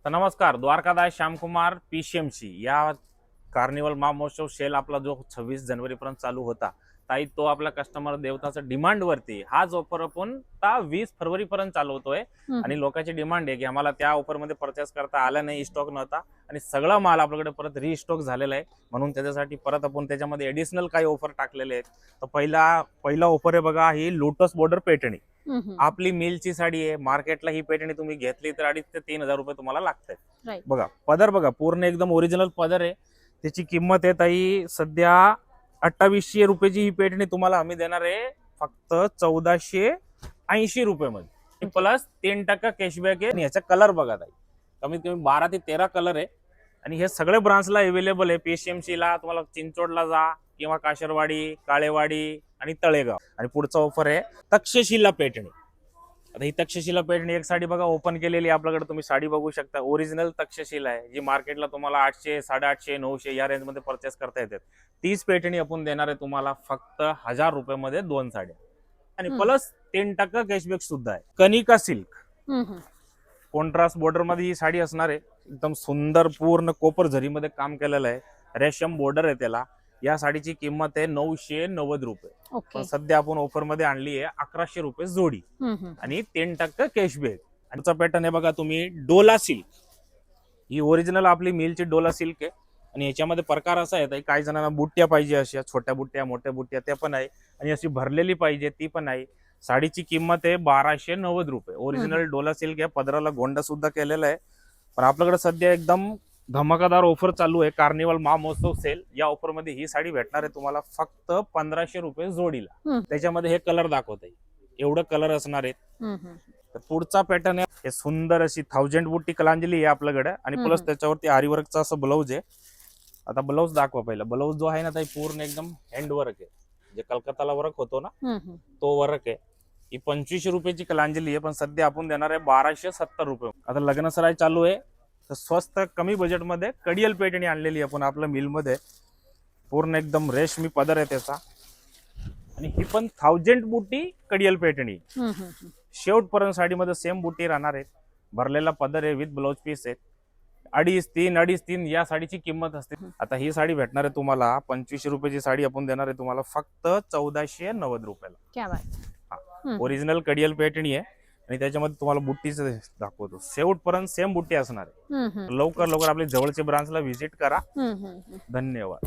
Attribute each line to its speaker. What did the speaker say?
Speaker 1: तर नमस्कार, द्वारकादास श्यामकुमार पीसीएमसी या कार्निवल महोत्सव सेल आपला जो 26 जानेवारी पर्यंत चालू होता ताई, तो आपला कस्टमर देवताचा डिमांड वरती हाच ऑफर आपण 20 फरवरी पर्यंत चालवतोय. आणि लोकांची डिमांड आहे की आम्हाला त्या ऑफर मध्ये परचेस करता आला नाही, स्टॉक नव्हता आणि सगळा माल आपल्याकडे परत रिस्टॉक झालेला आहे. म्हणून त्याच्यासाठी परत आपण त्याच्यामध्ये एडिशनल काही ऑफर टाकलेले आहेत. तर पहिला ऑफर आहे बघा, ही लोटस बॉर्डर पैठणी. आपली मिलची साडी आहे. मार्केटला ही पैठणी तुम्ही घेतली तर 2,500 ते 3,000 रुपये तुम्हाला लागतात. बघा पदर, बघा पूर्ण एकदम ओरिजिनल पदर आहे. त्याची किंमत आहे ताई सध्या 2800 रुपयाची. ही पैठणी तुम्हाला आम्ही देणार आहे फक्त 1480 रुपये मध्ये, प्लस 3% कॅशबॅक आहे. आणि याचा कलर बघा ताई, कमीत कमी 12 ते 13 कलर आहे. आणि हे सगळे ब्रांचला अवेलेबल आहे. पीसीएमसी ला तुम्हाला चिंचोडला जा किंवा काशरवाडी, काळेवाडी आणि तळेगाव. आणि पुढचा ऑफर आहे तक्षशिला पैठणी. आता ही तक्षशिला पैठणी एक साडी बघा ओपन केलेली आपल्याकडे, तुम्ही साडी बघू शकता. ओरिजिनल तक्षशिला आहे, जी मार्केटला तुम्हाला 800, 850, 900 या रेंज मध्ये परचेस करता येतात. तीच पैठणी आपण देणार आहे तुम्हाला फक्त 1000 रुपये मध्ये 2 साड्या. आणि प्लस 3% कॅशबॅक सुद्धा आहे. कनिका सिल्क कॉन्ट्रास्ट बॉर्डर मध्ये ही साडी असणार आहे. एकदम सुंदर पूर्ण कोपर झरीमध्ये काम केलेलं आहे. रेशम बॉर्डर आहे त्याला. या साडीची किंमत आहे 990 रुपये. पण सध्या आपण ऑफर मध्ये आणली आहे 1100 रुपये जोडी आणि 3% कॅशबॅक. आणि पॅटर्न आहे बघा तुम्ही, डोला सिल्क. ही ओरिजिनल आपली मिलची डोला सिल्क आहे. आणि याच्यामध्ये प्रकार असा आहे, काही जणांना बुट्ट्या पाहिजे, अशा छोट्या बुट्ट्या, मोठ्या बुट्ट्या, त्या पण आहे. आणि अशी भरलेली पाहिजे ती पण आहे. साडीची किंमत आहे 1290 रुपये. ओरिजिनल डोला सिल्क आहे. पदराला गोंडा सुद्धा केलेला आहे. पण आपल्याकडे सध्या एकदम धमाकादार ऑफर चालू आहे, कार्निवल महोत्सव सेल. या ऑफर मध्ये ही साडी भेटणार आहे तुम्हाला फक्त 1500 रुपये जोडीला. त्याच्यामध्ये हे कलर दाखवत आहे, एवढं कलर असणार आहेत. तर पुढचा पॅटर्न आहे, हे सुंदर अशी 1000 बुट्टी कलांजली आहे आपल्याकडे. आणि प्लस त्याच्यावरती आरीवर्कचा असं ब्लाऊज आहे. आता ब्लाऊज दाखवा पहिला. ब्लाऊज जो आहे ना ताई, पूर्ण एकदम हँड वर्क आहे. जे कलकत्ताला वर्क होतो ना, तो वर्क आहे. ही 2500 रुपयाची कलांजली आहे, पण सध्या आपण देणार आहे 1270 रुपये. आता लग्न सराई चालू आहे, तर स्वस्त कमी बजेट मध्ये कडियल पैठणी आणलेली आपण आपल्या मिल मध्ये. पूर्ण एकदम रेशमी पदर आहे त्याचा. आणि ही पण 1000 बुट्टी कडियल पैठणी. शेवटपर्यंत साडीमध्ये सेम बुट्टी राहणार आहेत. भरलेला पदर आहे, विथ ब्लाउज पीस आहे. 2.5-3 या साडीची किंमत असते. आता ही साडी भेटणार आहे तुम्हाला 2500 रुपयाची साडी आपण देणार आहे तुम्हाला फक्त 1490 रुपयाला. ओरिजिनल कडियल पैठणी आहे. आणि त्याच्यामध्ये तुम्हाला बुट्टीच दाखवतो. शेवटपर्यंत सेम बुट्टी असणार आहे. लवकर आपल्या जवळच्या ब्रांचला व्हिजिट करा. धन्यवाद.